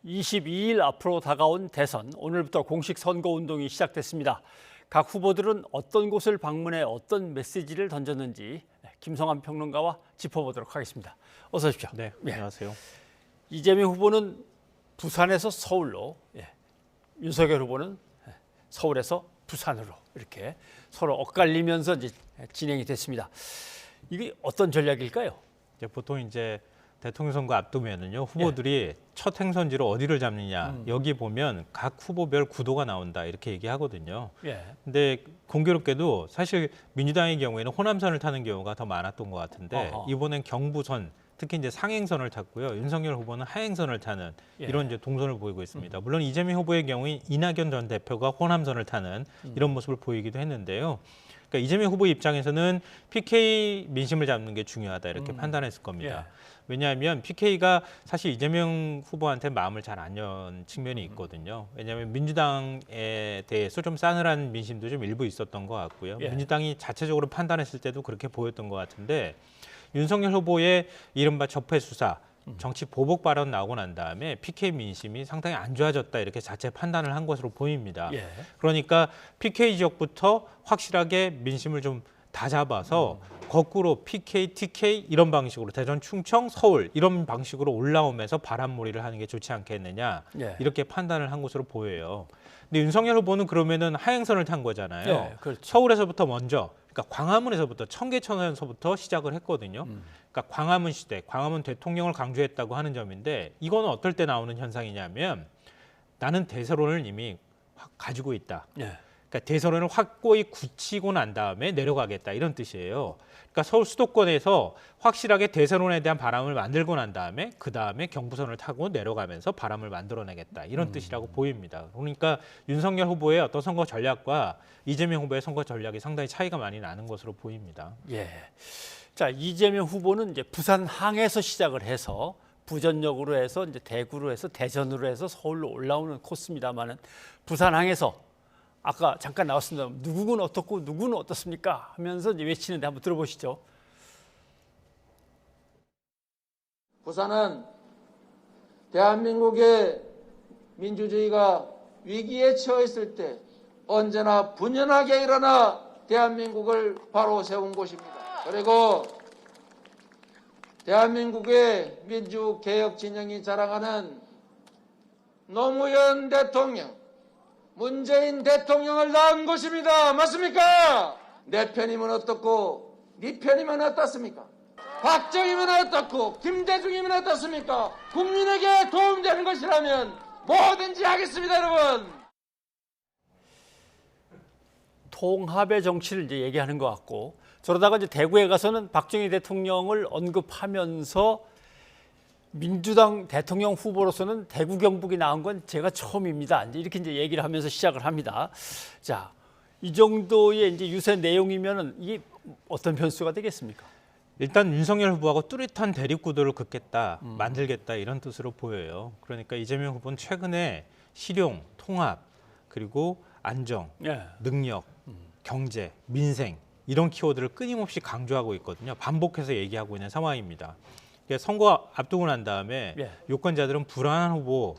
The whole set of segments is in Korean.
22일 앞으로 다가온 대선, 오늘부터 공식 선거운동이 시작됐습니다. 각 후보들은 어떤 곳을 방문해 어떤 메시지를 던졌는지 김성환 평론가와 짚어보도록 하겠습니다. 어서 오십시오. 네, 안녕하세요. 이재명 후보는 부산에서 서울로, 윤석열 후보는 서울에서 부산으로 이렇게 서로 엇갈리면서 이제 진행이 됐습니다. 이게 어떤 전략일까요? 보통 이제 대통령 선거 앞두면은요 후보들이 첫 행선지로 어디를 잡느냐 여기 보면 각 후보별 구도가 나온다 이렇게 얘기하거든요. 근데 공교롭게도 사실 민주당의 경우에는 호남선을 타는 경우가 더 많았던 것 같은데 이번엔 경부선 특히 이제 상행선을 탔고요. 윤석열 후보는 하행선을 타는 이런 이제 동선을 보이고 있습니다. 물론 이재명 후보의 경우에 이낙연 전 대표가 호남선을 타는 이런 모습을 보이기도 했는데요. 그러니까 이재명 후보 입장에서는 PK 민심을 잡는 게 중요하다 이렇게 판단했을 겁니다. 왜냐하면 PK가 사실 이재명 후보한테 마음을 잘 안 연 측면이 있거든요. 왜냐하면 민주당에 대해서 좀 싸늘한 민심도 좀 일부 있었던 것 같고요. 민주당이 자체적으로 판단했을 때도 그렇게 보였던 것 같은데 윤석열 후보의 이른바 적폐 수사, 정치 보복 발언 나오고 난 다음에 PK 민심이 상당히 안 좋아졌다 이렇게 자체 판단을 한 것으로 보입니다. 그러니까 PK 지역부터 확실하게 민심을 좀 다 잡아서 거꾸로 PK, TK 이런 방식으로 대전, 충청, 서울 이런 방식으로 올라오면서 바람몰이를 하는 게 좋지 않겠느냐 이렇게 판단을 한 것으로 보여요. 근데 윤석열 후보는 그러면은 하행선을 탄 거잖아요. 그렇죠. 서울에서부터 먼저 그러니까 광화문에서부터 청계천에서부터 시작을 했거든요. 그러니까 광화문 시대, 광화문 대통령을 강조했다고 하는 점인데 이거는 어떨 때 나오는 현상이냐면 나는 대세론을 이미 가지고 있다. 그러니까 대선을 확고히 굳히고 난 다음에 내려가겠다 이런 뜻이에요. 그러니까 서울 수도권에서 확실하게 대선론에 대한 바람을 만들고 난 다음에 그 다음에 경부선을 타고 내려가면서 바람을 만들어내겠다 이런 뜻이라고 보입니다. 그러니까 윤석열 후보의 어떤 선거 전략과 이재명 후보의 선거 전략이 상당히 차이가 많이 나는 것으로 보입니다. 자, 이재명 후보는 이제 부산항에서 시작을 해서 부전역으로 해서 이제 대구로 해서 대전으로 해서 서울로 올라오는 코스입니다만은 부산항에서 아까 잠깐 나왔습니다. 누구는 어떻고 누구는 어떻습니까? 하면서 이제 외치는데 한번 들어보시죠. 부산은 대한민국의 민주주의가 위기에 처했을 때 언제나 분연하게 일어나 대한민국을 바로 세운 곳입니다. 그리고 대한민국의 민주개혁 진영이 자랑하는 노무현 대통령, 문재인 대통령을 낳은 곳입니다. 맞습니까? 내 편이면 어떻고 네 편이면 어떻습니까? 박정희면 어떻고 김대중이면 어떻습니까? 국민에게 도움되는 것이라면 뭐든지 하겠습니다, 여러분. 통합의 정치를 이제 얘기하는 것 같고, 저러다가 이제 대구에 가서는 박정희 대통령을 언급하면서 민주당 대통령 후보로서는 대구 경북이 나온 건 제가 처음입니다. 이렇게 이제 얘기를 하면서 시작을 합니다. 자, 이 정도의 이제 유세 내용이면은 이게 어떤 변수가 되겠습니까? 일단 윤석열 후보하고 뚜렷한 대립 구도를 긋겠다, 만들겠다 이런 뜻으로 보여요. 그러니까 이재명 후보는 최근에 실용, 통합, 그리고 안정, 능력, 경제, 민생 이런 키워드를 끊임없이 강조하고 있거든요. 반복해서 얘기하고 있는 상황입니다. 선거 앞두고 난 다음에 유권자들은 불안한 후보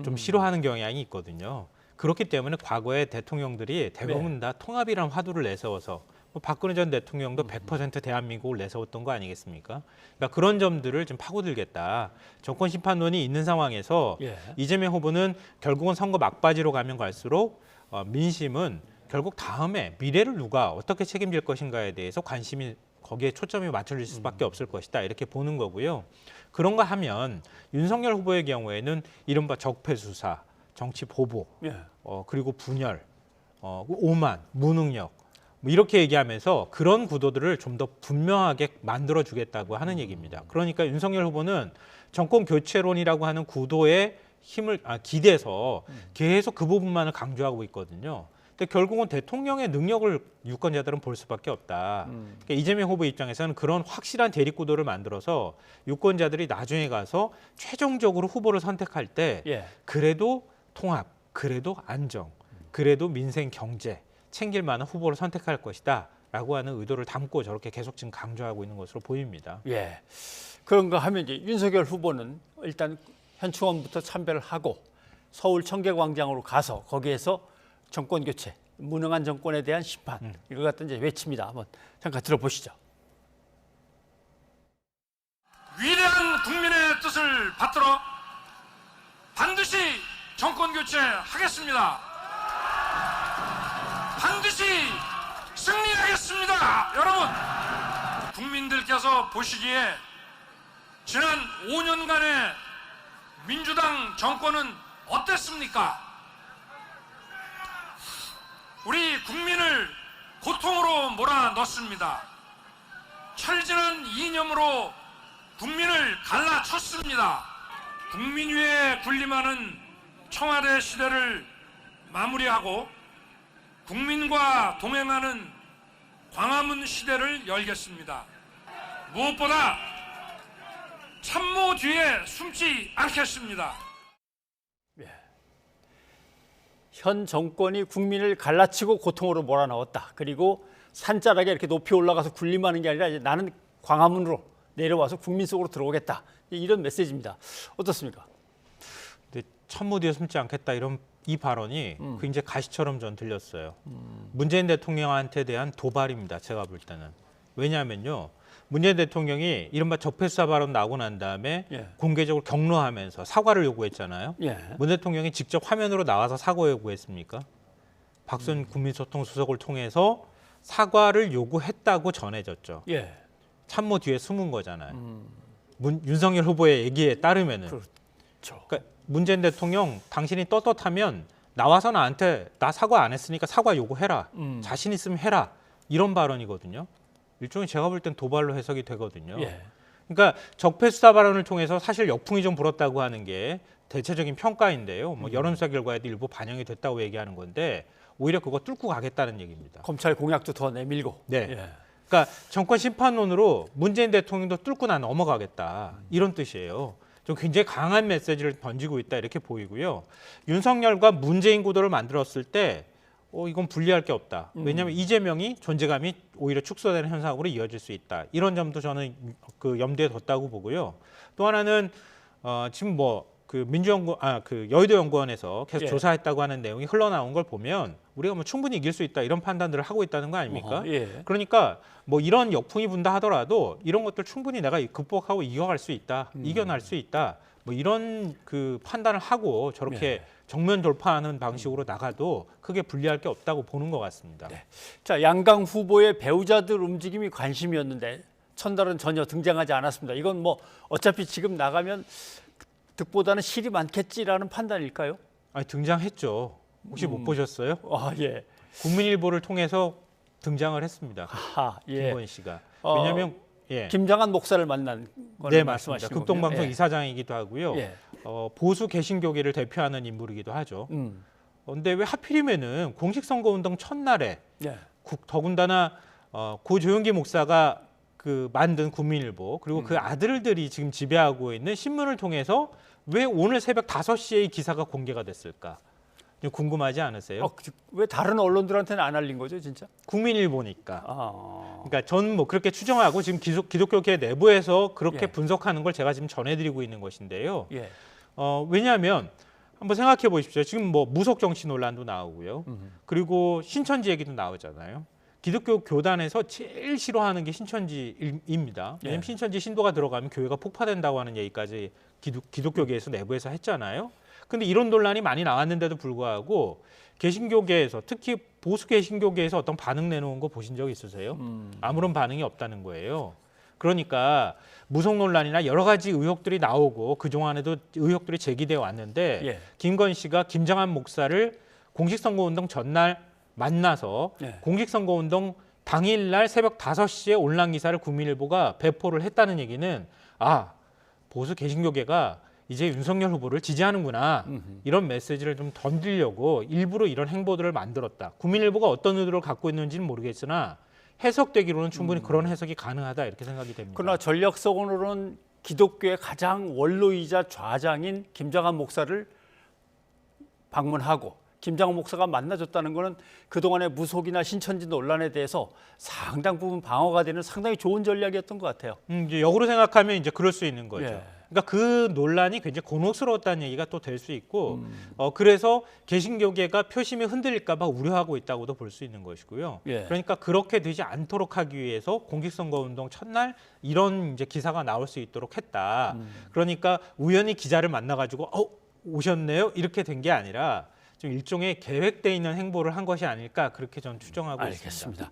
좀 싫어하는 경향이 있거든요. 그렇기 때문에 과거에 대통령들이 대부분 다 통합이라는 화두를 내세워서 박근혜 전 대통령도 100% 대한민국을 내세웠던 거 아니겠습니까? 그러니까 그런 점들을 좀 파고들겠다. 정권 심판론이 있는 상황에서 이재명 후보는 결국은 선거 막바지로 가면 갈수록 민심은 결국 다음에 미래를 누가 어떻게 책임질 것인가에 대해서 관심이 거기에 초점이 맞춰질 수밖에 없을 것이다 이렇게 보는 거고요. 그런가 하면 윤석열 후보의 경우에는 이른바 적폐 수사, 정치 보복, 그리고 분열, 오만, 무능력 뭐 이렇게 얘기하면서 그런 구도들을 좀 더 분명하게 만들어주겠다고 하는 얘기입니다. 그러니까 윤석열 후보는 정권 교체론이라고 하는 구도에 힘을 기대서 계속 그 부분만을 강조하고 있거든요. 근데 결국은 대통령의 능력을 유권자들은 볼 수밖에 없다. 그러니까 이재명 후보 입장에서는 그런 확실한 대립 구도를 만들어서 유권자들이 나중에 가서 최종적으로 후보를 선택할 때 그래도 통합, 그래도 안정, 그래도 민생 경제 챙길 만한 후보를 선택할 것이다 라고 하는 의도를 담고 저렇게 계속 지금 강조하고 있는 것으로 보입니다. 그런가 하면 이제 윤석열 후보는 일단 현충원부터 참배를 하고 서울 청계광장으로 가서 거기에서 정권 교체, 무능한 정권에 대한 심판 이걸 갖다 이제 외칩니다. 한번 잠깐 들어보시죠. 위대한 국민의 뜻을 받들어 반드시 정권 교체하겠습니다. 반드시 승리하겠습니다. 여러분, 국민들께서 보시기에 지난 5년간의 민주당 정권은 어땠습니까? 우리 국민을 고통으로 몰아넣습니다. 철지는 이념으로 국민을 갈라쳤습니다. 국민 위에 군림하는 청와대 시대를 마무리하고 국민과 동행하는 광화문 시대를 열겠습니다. 무엇보다 참모 뒤에 숨지 않겠습니다. 현 정권이 국민을 갈라치고 고통으로 몰아넣었다. 그리고 산자락에 이렇게 높이 올라가서 군림하는 게 아니라 이제 나는 광화문으로 내려와서 국민 속으로 들어오겠다. 이런 메시지입니다. 어떻습니까? 근데 참모 뒤에 숨지 않겠다 이런 이 발언이 굉장히 가시처럼 전 들렸어요. 문재인 대통령한테 대한 도발입니다. 제가 볼 때는. 왜냐하면요. 문재인 대통령이 이른바 적폐수사 발언 나오고 난 다음에 공개적으로 격려하면서 사과를 요구했잖아요. 문 대통령이 직접 화면으로 나와서 사과 요구했습니까? 박순 국민소통수석을 통해서 사과를 요구했다고 전해졌죠. 참모 뒤에 숨은 거잖아요. 윤석열 후보의 얘기에 따르면은. 그렇죠. 그러니까 문재인 대통령 당신이 떳떳하면 나와서 나한테 나 사과 안 했으니까 사과 요구해라. 자신 있으면 해라. 이런 발언이거든요. 일종의 제가 볼 땐 도발로 해석이 되거든요. 그러니까 적폐 수사 발언을 통해서 사실 역풍이 좀 불었다고 하는 게 대체적인 평가인데요. 뭐 여론조사 결과에도 일부 반영이 됐다고 얘기하는 건데 오히려 그거 뚫고 가겠다는 얘기입니다. 검찰 공약도 더 내밀고. 그러니까 정권 심판론으로 문재인 대통령도 뚫고 나 넘어가겠다 이런 뜻이에요. 좀 굉장히 강한 메시지를 던지고 있다 이렇게 보이고요. 윤석열과 문재인 구도를 만들었을 때 이건 분리할 게 없다. 왜냐하면 이재명이 존재감이 오히려 축소되는 현상으로 이어질 수 있다. 이런 점도 저는 그 염두에 뒀다고 보고요. 또 하나는 지금 그 여의도 연구원에서 계속 조사했다고 하는 내용이 흘러나온 걸 보면 우리가 뭐 충분히 이길 수 있다 이런 판단들을 하고 있다는 거 아닙니까? 그러니까 뭐 이런 역풍이 분다 하더라도 이런 것들 충분히 내가 극복하고 이겨갈 수 있다, 이겨낼 수 있다. 뭐 이런 그 판단을 하고 저렇게 정면 돌파하는 방식으로 나가도 크게 불리할 게 없다고 보는 것 같습니다. 자, 양강 후보의 배우자들 움직임이 관심이었는데 첫날은 전혀 등장하지 않았습니다. 이건 뭐 어차피 지금 나가면 득보다는 실이 많겠지라는 판단일까요? 아니, 등장했죠. 혹시 못 보셨어요? 국민일보를 통해서 등장을 했습니다. 김건희 씨가. 왜냐하면 김장한 목사를 만난 걸 맞습니다. 말씀하시는 극동방송 이사장이기도 하고요. 보수 개신교계를 대표하는 인물이기도 하죠. 그런데 왜 하필이면은 공식선거운동 첫날에 더군다나 고 조영기 목사가 그 만든 국민일보 그리고 그 아들들이 지금 지배하고 있는 신문을 통해서 왜 오늘 새벽 5시에 이 기사가 공개가 됐을까? 좀 궁금하지 않으세요? 왜 다른 언론들한테는 안 알린 거죠, 진짜? 국민일보니까. 그러니까 저는 뭐 그렇게 추정하고 지금 기독교계 내부에서 그렇게 분석하는 걸 제가 지금 전해드리고 있는 것인데요. 왜냐하면 한번 생각해 보십시오. 지금 뭐 무속 정치 논란도 나오고요. 그리고 신천지 얘기도 나오잖아요. 기독교 교단에서 제일 싫어하는 게 신천지입니다. 왜냐하면 신천지 신도가 들어가면 교회가 폭파된다고 하는 얘기까지 기독교계에서 내부에서 했잖아요. 근데 이런 논란이 많이 나왔는데도 불구하고 개신교계에서 특히 보수 개신교계에서 어떤 반응 내놓은 거 보신 적 있으세요? 아무런 반응이 없다는 거예요. 그러니까 무속 논란이나 여러 가지 의혹들이 나오고 그동안에도 의혹들이 제기되어 왔는데 김건희 씨가 김장한 목사를 공식선거운동 전날 만나서 공식선거운동 당일날 새벽 5시에 온라인 기사를 국민일보가 배포를 했다는 얘기는 보수 개신교계가 이제 윤석열 후보를 지지하는구나 이런 메시지를 좀 던지려고 일부러 이런 행보들을 만들었다. 국민일보가 어떤 의도를 갖고 있는지는 모르겠으나 해석되기로는 충분히 그런 해석이 가능하다 이렇게 생각이 됩니다. 그러나 전략적으로는 기독교의 가장 원로이자 좌장인 김장한 목사를 방문하고 김장한 목사가 만나줬다는 것은 그동안의 무속이나 신천지 논란에 대해서 상당 부분 방어가 되는 상당히 좋은 전략이었던 것 같아요. 이제 역으로 생각하면 이제 그럴 수 있는 거죠. 그러니까 그 논란이 굉장히 곤혹스러웠다는 얘기가 또 될 수 있고 그래서 개신교계가 표심이 흔들릴까 봐 우려하고 있다고도 볼 수 있는 것이고요. 예. 그러니까 그렇게 되지 않도록 하기 위해서 공직선거운동 첫날 이런 이제 기사가 나올 수 있도록 했다. 그러니까 우연히 기자를 만나가지고 오셨네요 이렇게 된 게 아니라 좀 일종의 계획돼 있는 행보를 한 것이 아닐까 그렇게 저는 추정하고 있습니다. 알겠습니다.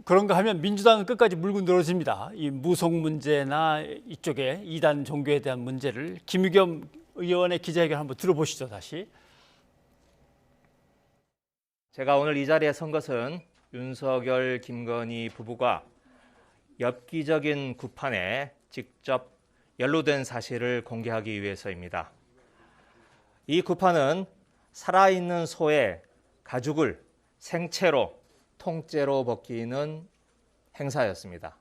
그런가 하면 민주당은 끝까지 물고 늘어집니다. 이 무속 문제나 이쪽에 이단 종교에 대한 문제를 김의겸 의원의 기자회견 한번 들어보시죠. 다시. 제가 오늘 이 자리에 선 것은 윤석열, 김건희 부부가 엽기적인 구판에 직접 연루된 사실을 공개하기 위해서입니다. 이 구판은 살아있는 소의 가죽을 생채로 통째로 벗기는 행사였습니다.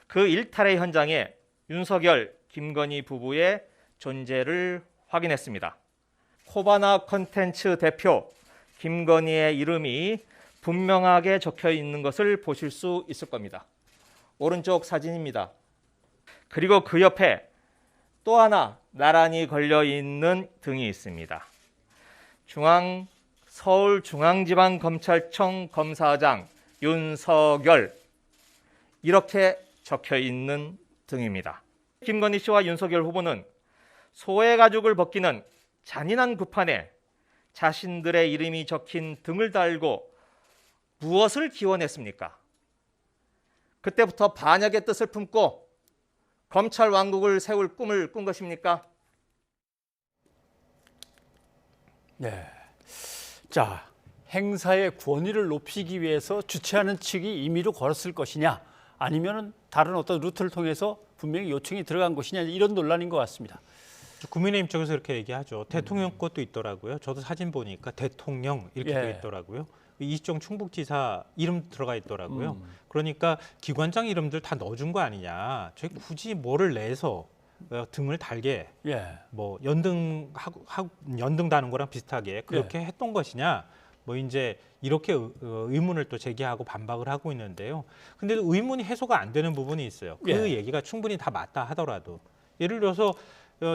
그 일탈의 현장에 윤석열, 김건희 부부의 존재를 확인했습니다. 코바나 콘텐츠 대표 김건희의 이름이 분명하게 적혀 있는 것을 보실 수 있을 겁니다. 오른쪽 사진입니다. 그리고 그 옆에 또 하나 나란히 걸려 있는 등이 있습니다. 서울중앙지방검찰청 검사장 윤석열 이렇게 적혀 있는 등입니다. 김건희 씨와 윤석열 후보는 소의 가죽을 벗기는 잔인한 구판에 자신들의 이름이 적힌 등을 달고 무엇을 기원했습니까? 그때부터 반역의 뜻을 품고 검찰 왕국을 세울 꿈을 꾼 것입니까? 네. 자, 행사의 권위를 높이기 위해서 주최하는 측이 임의로 걸었을 것이냐, 아니면 다른 어떤 루트를 통해서 분명히 요청이 들어간 것이냐, 이런 논란인 것 같습니다. 국민의힘 쪽에서 이렇게 얘기하죠. 대통령 것도 있더라고요. 저도 사진 보니까 대통령 이렇게 돼 있더라고요. 이시정 충북지사 이름 들어가 있더라고요. 그러니까 기관장 이름들 다 넣어준 거 아니냐. 저희 굳이 뭐를 내서 등을 달게 뭐 연등 다는 거랑 비슷하게 그렇게 했던 것이냐. 뭐 이제 이렇게 의문을 또 제기하고 반박을 하고 있는데요. 근데 의문이 해소가 안 되는 부분이 있어요. 그 얘기가 충분히 다 맞다 하더라도 예를 들어서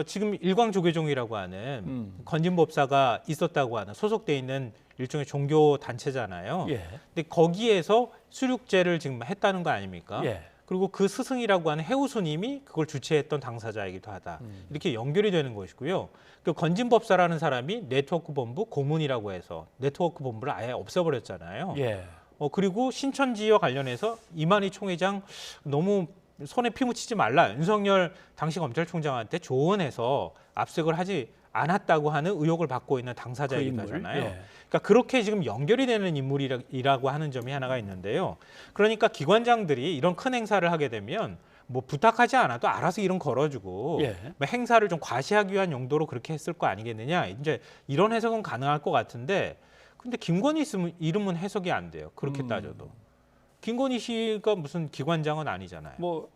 지금 일광조계종이라고 하는 건진법사가 있었다고 하는 소속돼 있는 일종의 종교 단체잖아요. 근데 거기에서 수륙제를 지금 했다는 거 아닙니까? 그리고 그 스승이라고 하는 해우스님이 그걸 주최했던 당사자이기도 하다. 이렇게 연결이 되는 것이고요. 그 건진법사라는 사람이 네트워크 본부 고문이라고 해서 네트워크 본부를 아예 없애버렸잖아요. 그리고 신천지와 관련해서 이만희 총회장 너무 손에 피 묻히지 말라. 윤석열 당시 검찰총장한테 조언해서 압색을 하지 않았다고 하는 의혹을 받고 있는 당사자이기도 하잖아요. 그러니까 그렇게 지금 연결이 되는 인물이라고 하는 점이 하나가 있는데요. 그러니까 기관장들이 이런 큰 행사를 하게 되면 뭐 부탁하지 않아도 알아서 이름 걸어주고 뭐 행사를 좀 과시하기 위한 용도로 그렇게 했을 거 아니겠느냐. 이제 이런 해석은 가능할 것 같은데 근데 김건희 이름은 해석이 안 돼요. 그렇게 따져도. 김건희 씨가 무슨 기관장은 아니잖아요. 뭐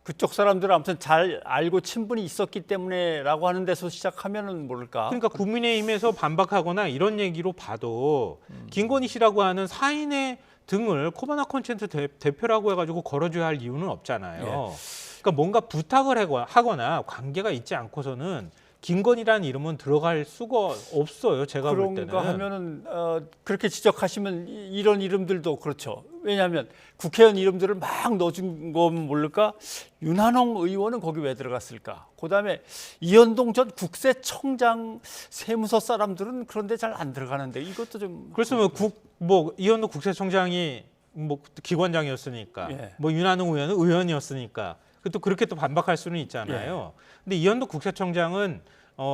그쪽 사람들은 아무튼 잘 알고 친분이 있었기 때문에라고 하는 데서 시작하면은 모를까. 그러니까 국민의힘에서 반박하거나 이런 얘기로 봐도 김건희 씨라고 하는 사인의 등을 코바나 콘텐츠 대표라고 해가지고 걸어줘야 할 이유는 없잖아요. 그러니까 뭔가 부탁을 하거나 관계가 있지 않고서는 김건희라는 이름은 들어갈 수가 없어요. 제가 볼 때는. 그런가 하면은 그렇게 지적하시면 이런 이름들도 그렇죠. 왜냐하면 국회의원 이름들을 막 넣어준 건 모를까? 윤한홍 의원은 거기 왜 들어갔을까? 그다음에 이현동 전 국세청장 세무서 사람들은 그런데 잘 안 들어가는데 이것도 좀. 그래서 이현동 국세청장이 뭐 기관장이었으니까, 뭐 윤한홍 의원은 의원이었으니까. 또 그렇게 또 반박할 수는 있잖아요. 근데 이현동 국세청장은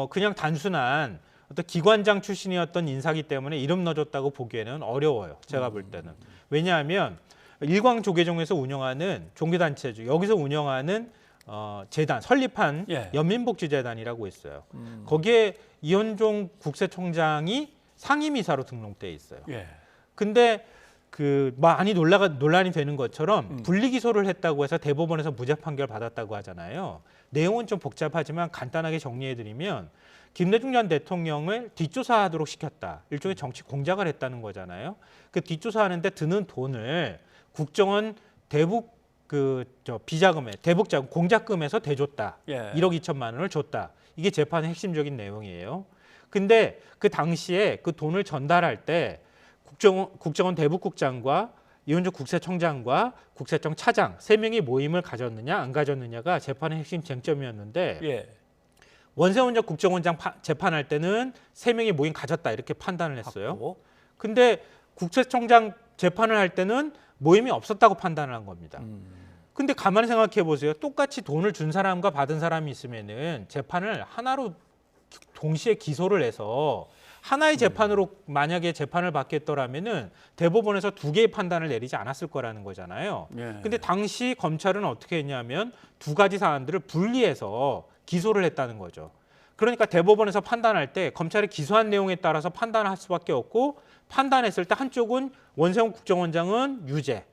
그냥 단순한 어떤 기관장 출신이었던 인사기 때문에 이름 넣어줬다고 보기에는 어려워요. 제가 볼 때는. 왜냐하면 일광조계종에서 운영하는 종교단체죠. 여기서 운영하는 재단, 설립한 연민복지재단이라고 있어요. 거기에 이현종 국세청장이 상임이사로 등록돼 있어요. 근데 많이 논란이 되는 것처럼 분리기소를 했다고 해서 대법원에서 무죄 판결 받았다고 하잖아요. 내용은 좀 복잡하지만 간단하게 정리해드리면 김대중 전 대통령을 뒷조사하도록 시켰다. 일종의 정치 공작을 했다는 거잖아요. 그 뒷조사하는데 드는 돈을 국정원 대북 비자금에 대북자금 공작금에서 대줬다. 예. 1억 2천만 원을 줬다. 이게 재판의 핵심적인 내용이에요. 근데 그 당시에 그 돈을 전달할 때 국정원 대북국장과 이원주 국세청장과 국세청 차장 3명이 모임을 가졌느냐 안 가졌느냐가 재판의 핵심 쟁점이었는데 예. 원세훈 국정원장 재판할 때는 3명이 모임 가졌다 이렇게 판단을 했어요. 갖고. 근데 국세청장 재판을 할 때는 모임이 없었다고 판단을 한 겁니다. 근데 가만히 생각해 보세요. 똑같이 돈을 준 사람과 받은 사람이 있으면은 재판을 하나로 동시에 기소를 해서 하나의 재판으로 만약에 재판을 받겠더라면은 대법원에서 2개의 판단을 내리지 않았을 거라는 거잖아요. 예. 근데 당시 검찰은 어떻게 했냐면 2가지 사안들을 분리해서 기소를 했다는 거죠. 그러니까 대법원에서 판단할 때 검찰이 기소한 내용에 따라서 판단할 수밖에 없고 판단했을 때 한쪽은 원세훈 국정원장은 유죄,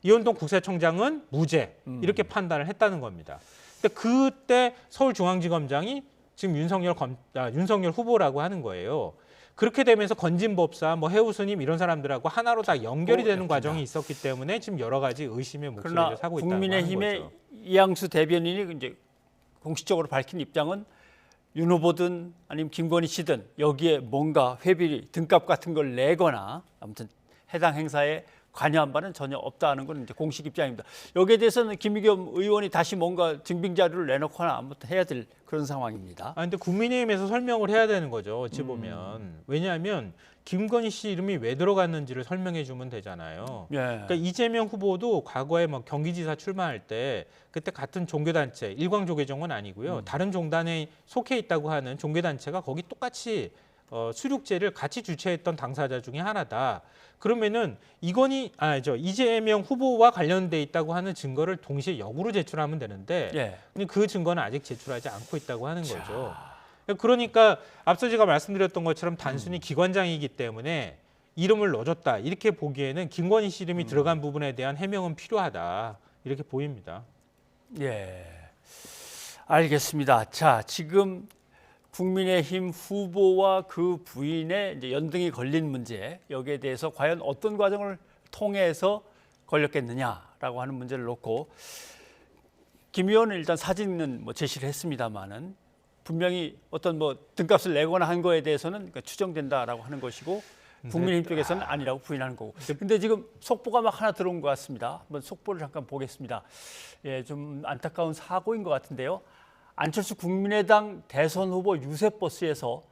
이원동 국세청장은 무죄 이렇게 판단을 했다는 겁니다. 근데 그때 서울중앙지검장이 지금 윤석열 후보라고 하는 거예요. 그렇게 되면서 건진법사, 해우스님 이런 사람들하고 하나로 다 연결이 되는 과정이 있었기 때문에 지금 여러 가지 의심의 목소리를 그러나 사고 있다는 국민의힘의 거죠. 이양수 대변인이 이제 공식적으로 밝힌 입장은 윤 후보든 아니면 김건희 씨든 여기에 뭔가 회비 등값 같은 걸 내거나 아무튼 해당 행사에 관여한 바는 전혀 없다는 건 이제 공식 입장입니다. 여기에 대해서는 김의겸 의원이 다시 뭔가 증빙 자료를 내놓거나 아무튼 해야 될 그런 상황입니다. 근데 국민의힘에서 설명을 해야 되는 거죠. 어찌 보면. 왜냐하면 김건희 씨 이름이 왜 들어갔는지를 설명해 주면 되잖아요. 예. 그러니까 이재명 후보도 과거에 경기지사 출마할 때 그때 같은 종교단체, 일광조계종은 아니고요. 다른 종단에 속해 있다고 하는 종교단체가 거기 똑같이 수륙제를 같이 주최했던 당사자 중에 하나다. 그러면은 이재명 후보와 관련돼 있다고 하는 증거를 동시에 역으로 제출하면 되는데 예. 그 증거는 아직 제출하지 않고 있다고 하는 거죠. 그러니까 앞서 제가 말씀드렸던 것처럼 단순히 기관장이기 때문에 이름을 넣어줬다 이렇게 보기에는 김건희 씨 이름이 들어간 부분에 대한 해명은 필요하다 이렇게 보입니다. 예, 알겠습니다. 자, 지금 국민의힘 후보와 그 부인의 이제 연등이 걸린 문제, 여기에 대해서 과연 어떤 과정을 통해서 걸렸겠느냐라고 하는 문제를 놓고 김 의원은 일단 사진은 제시를 했습니다만은 분명히 어떤 등값을 내거나 한 거에 대해서는 추정된다라고 하는 것이고 국민의힘 쪽에서는 아니라고 부인하는 거고. 근데 지금 속보가 막 하나 들어온 것 같습니다. 한번 속보를 잠깐 보겠습니다. 예, 좀 안타까운 사고인 것 같은데요. 안철수 국민의당 대선 후보 유세버스에서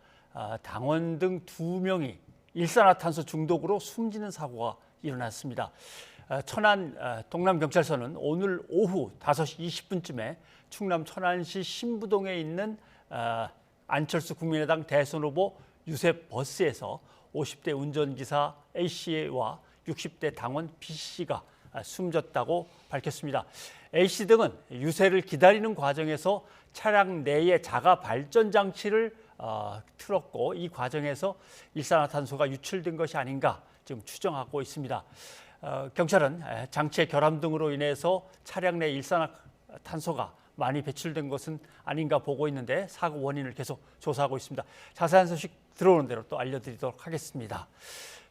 당원 등 2명이 일산화탄소 중독으로 숨지는 사고가 일어났습니다. 천안 동남경찰서는 오늘 오후 5시 20분쯤에 충남 천안시 신부동에 있는 안철수 국민의당 대선 후보 유세버스에서 50대 운전기사 A씨와 60대 당원 B씨가 숨졌다고 밝혔습니다. A씨 등은 유세를 기다리는 과정에서 차량 내에 자가 발전 장치를 틀었고 이 과정에서 일산화탄소가 유출된 것이 아닌가 지금 추정하고 있습니다. 경찰은 장치의 결함 등으로 인해서 차량 내 일산화탄소가 많이 배출된 것은 아닌가 보고 있는데 사고 원인을 계속 조사하고 있습니다. 자세한 소식 들어오는 대로 또 알려드리도록 하겠습니다.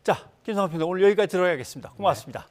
자, 김성환 평론가 오늘 여기까지 들어야겠습니다. 고맙습니다.